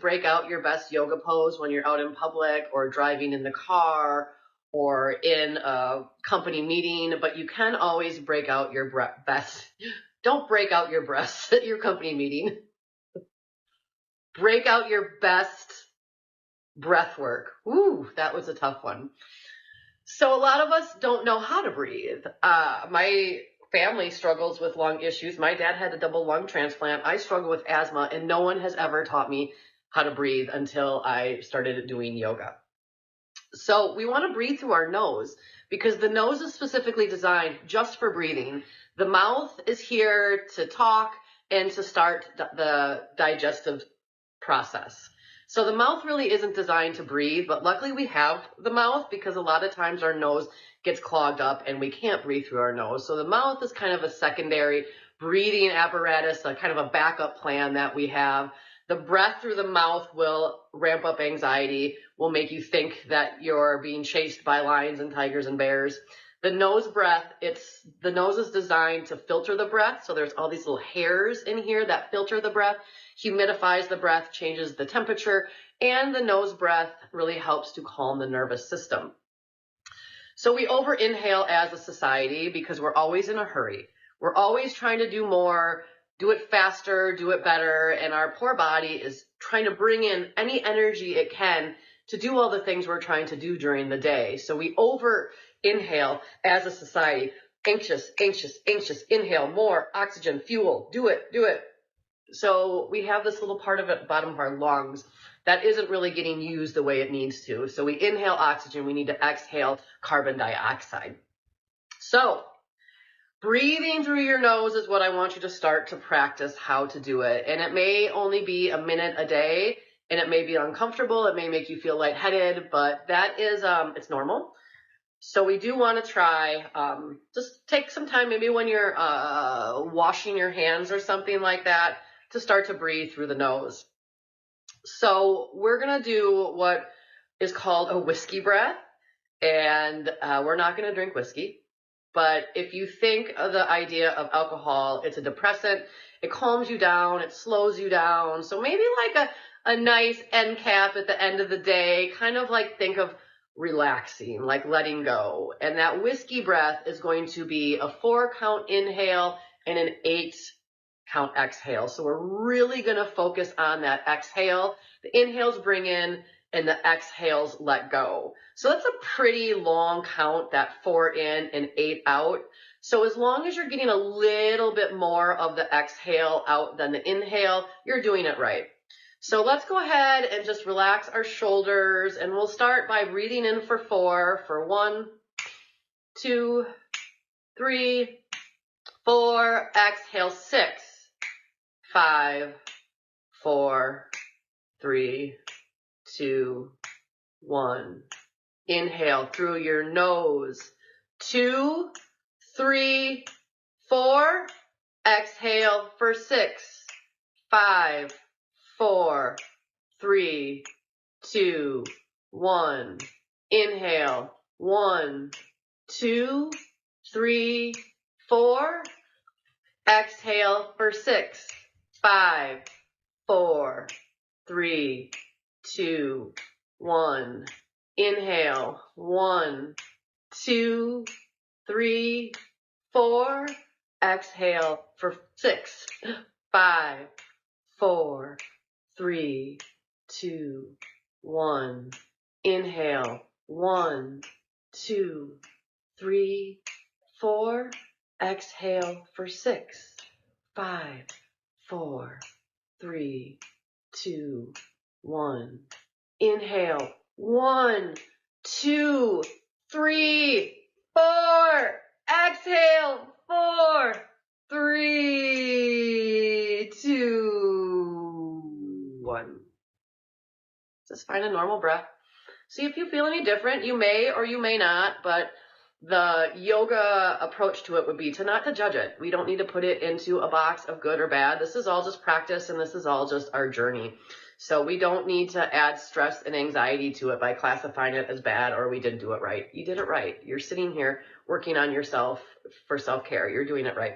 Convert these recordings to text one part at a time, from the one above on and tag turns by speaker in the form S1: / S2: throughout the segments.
S1: break out your best yoga pose when you're out in public or driving in the car or in a company meeting, but you can always break out your best. Don't break out your breasts at your company meeting. Break out your best breath work. Ooh, that was a tough one. So a lot of us don't know how to breathe. My family struggles with lung issues. My dad had a double lung transplant. I struggle with asthma, and no one has ever taught me how to breathe until I started doing yoga. So we want to breathe through our nose because the nose is specifically designed just for breathing. The mouth is here to talk and to start the digestive process. So the mouth really isn't designed to breathe, but luckily we have the mouth because a lot of times our nose gets clogged up and we can't breathe through our nose. So the mouth is kind of a secondary breathing apparatus, a kind of a backup plan that we have. The breath through the mouth will ramp up anxiety, will make you think that you're being chased by lions and tigers and bears. The nose breath, the nose is designed to filter the breath. So there's all these little hairs in here that filter the breath, humidifies the breath, changes the temperature, and the nose breath really helps to calm the nervous system. So we over inhale as a society because we're always in a hurry. We're always trying to do more, do it faster, do it better, and our poor body is trying to bring in any energy it can to do all the things we're trying to do during the day. So we over inhale as a society. Anxious, anxious, anxious, inhale more, oxygen, fuel, do it, do it. So we have this little part of it at the bottom of our lungs that isn't really getting used the way it needs to. So we inhale oxygen, we need to exhale carbon dioxide. So breathing through your nose is what I want you to start to practice how to do it. And it may only be a minute a day, and it may be uncomfortable. It may make you feel lightheaded, but that is, it's normal. So we do want to try, just take some time, maybe when you're washing your hands or something like that, to start to breathe through the nose. So we're going to do what is called a whiskey breath, and we're not going to drink whiskey. But if you think of the idea of alcohol, it's a depressant, it calms you down, it slows you down. So maybe like a nice end cap at the end of the day, kind of like think of relaxing, like letting go. And that whiskey breath is going to be a 4-count inhale and an 8-count exhale. So we're really going to focus on that exhale. The inhales bring in and the exhales let go. So that's a pretty long count, that 4 in and 8 out. So as long as you're getting a little bit more of the exhale out than the inhale, you're doing it right. So let's go ahead and just relax our shoulders, and we'll start by breathing in for 4, for 1, 2, 3, 4, exhale 6, 5, 4, 3, 2, 1. Inhale through your nose, 2, 3, 4, exhale for 6, 5, 4, 3, 2, 1. Inhale, 1, 2, 3, 4. Exhale for 6, 5, 4, 3, 2, 1. Inhale, 1, 2, 3, 4. Exhale for 6, 5, 4, 3, 2, 1. Inhale, 1, 2, 3, 4. Exhale for 6, 5, 4, 3, 2, 1. Inhale, 1, 2, 3, 4. Exhale, 4, 3, 2, 1. Just find a normal breath. See if you feel any different. You may or you may not, but the yoga approach to it would be to not to judge it. We don't need to put it into a box of good or bad. This is all just practice, and this is all just our journey. So we don't need to add stress and anxiety to it by classifying it as bad or we didn't do it right. You did it right. You're sitting here working on yourself for self-care. You're doing it right.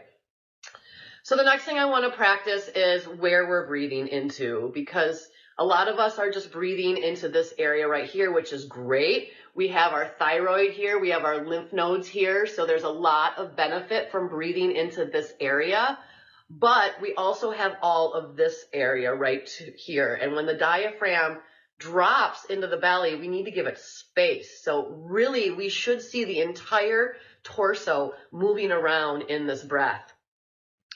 S1: So the next thing I want to practice is where we're breathing into, because A lot of us are just breathing into this area right here, which is great. We have our thyroid here. We have our lymph nodes here. So there's a lot of benefit from breathing into this area. But we also have all of this area right here. And when the diaphragm drops into the belly, we need to give it space. So really, we should see the entire torso moving around in this breath.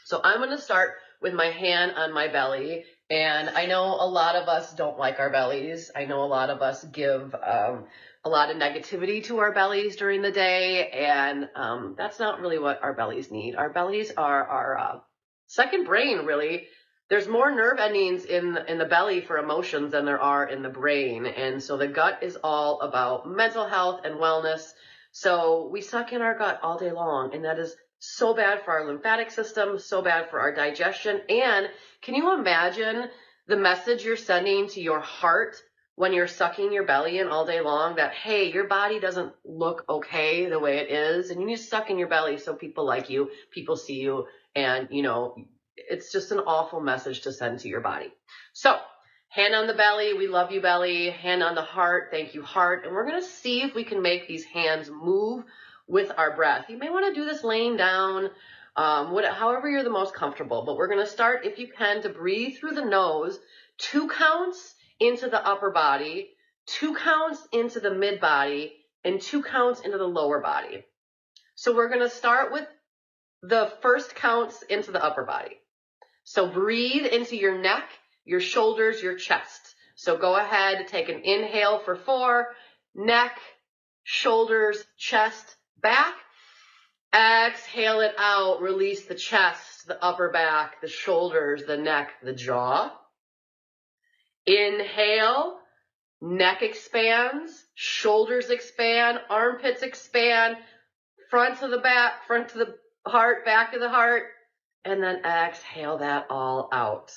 S1: So I'm going to start with my hand on my belly. And I know a lot of us don't like our bellies. I know a lot of us give a lot of negativity to our bellies during the day. And that's not really what our bellies need. Our bellies are our second brain, really. There's more nerve endings in the belly for emotions than there are in the brain. And so the gut is all about mental health and wellness. So we suck in our gut all day long, and that is so bad for our lymphatic system, so bad for our digestion. And can you imagine the message you're sending to your heart when you're sucking your belly in all day long that, hey, your body doesn't look okay the way it is, and you need to suck in your belly so people like you, people see you, and, you know, it's just an awful message to send to your body. So hand on the belly, we love you, belly. Hand on the heart, thank you, heart. And we're going to see if we can make these hands move with our breath. You may want to do this laying down, however you're the most comfortable. But we're going to start, if you can, to breathe through the nose, 2 counts into the upper body, 2 counts into the mid body, and 2 counts into the lower body. So we're going to start with the first counts into the upper body. So breathe into your neck, your shoulders, your chest. So go ahead, take an inhale for 4, neck, shoulders, chest, back. Exhale it out, release the chest, the upper back, the shoulders, the neck, the jaw. Inhale, neck expands, shoulders expand, armpits expand, front to the back, front to the heart, back of the heart, and then exhale that all out.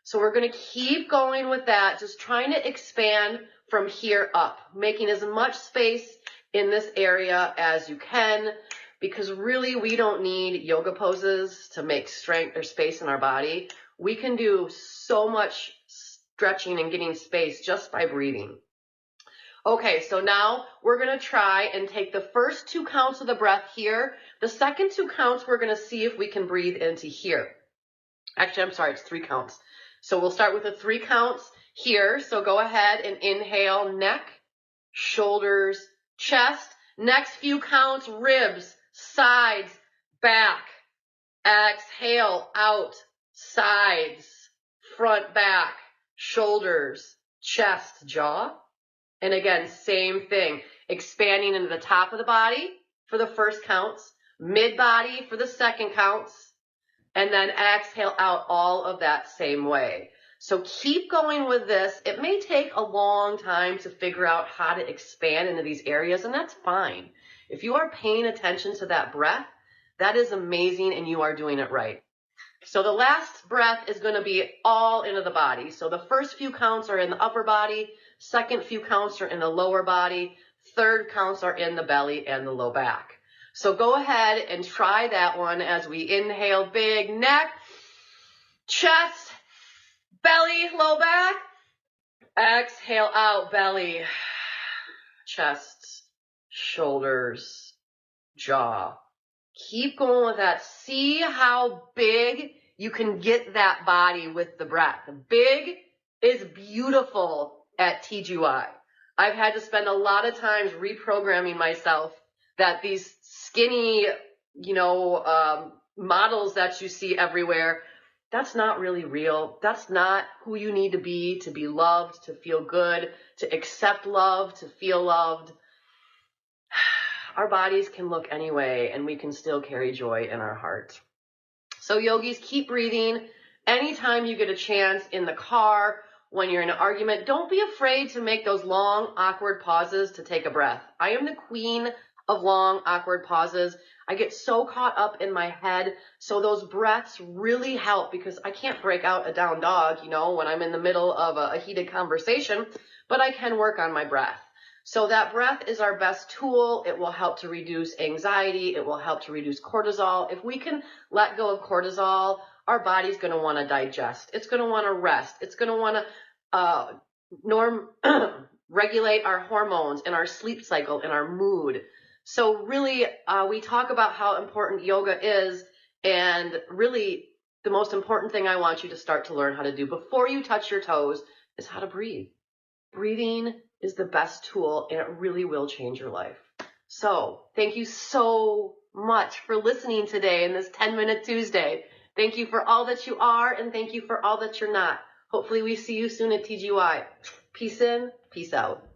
S1: So we're going to keep going with that, just trying to expand from here up, making as much space in this area as you can, because really we don't need yoga poses to make strength or space in our body. We can do so much stretching and getting space just by breathing. Okay, so now we're going to try and take the first 2 counts of the breath here. The second 2 counts, we're going to see if we can breathe into here. Actually, I'm sorry, it's 3 counts. So we'll start with the 3 counts here. So go ahead and inhale, neck, shoulders, chest. Next few counts, ribs, sides, back. Exhale, out, sides, front, back, shoulders, chest, jaw. And again, same thing, expanding into the top of the body for the first counts, mid body for the second counts, and then exhale out all of that same way. So keep going with this. It may take a long time to figure out how to expand into these areas, and that's fine. If you are paying attention to that breath, that is amazing, and you are doing it right. So the last breath is going to be all into the body. So the first few counts are in the upper body, second few counts are in the lower body, third counts are in the belly and the low back. So go ahead and try that one as we inhale, big neck, chest, belly, low back. Exhale out, belly, chest, shoulders, jaw. Keep going with that. See how big you can get that body with the breath. Big is beautiful at TGY. I've had to spend a lot of times reprogramming myself that these skinny, models that you see everywhere, that's not really real. That's not who you need to be loved, to feel good, to accept love, to feel loved. Our bodies can look anyway, and we can still carry joy in our heart. So yogis, keep breathing. Anytime you get a chance in the car, when you're in an argument, don't be afraid to make those long, awkward pauses to take a breath. I am the queen of long, awkward pauses. I get so caught up in my head. So those breaths really help, because I can't break out a down dog, when I'm in the middle of a heated conversation, but I can work on my breath. So that breath is our best tool. It will help to reduce anxiety. It will help to reduce cortisol. If we can let go of cortisol, our body's going to want to digest. It's going to want to rest. It's going to want to regulate our hormones and our sleep cycle and our mood. So really, we talk about how important yoga is, and really the most important thing I want you to start to learn how to do before you touch your toes is how to breathe. Breathing is the best tool, and it really will change your life. So thank you so much for listening today in this 10-minute Tuesday. Thank you for all that you are, and thank you for all that you're not. Hopefully we see you soon at TGY. Peace in, peace out.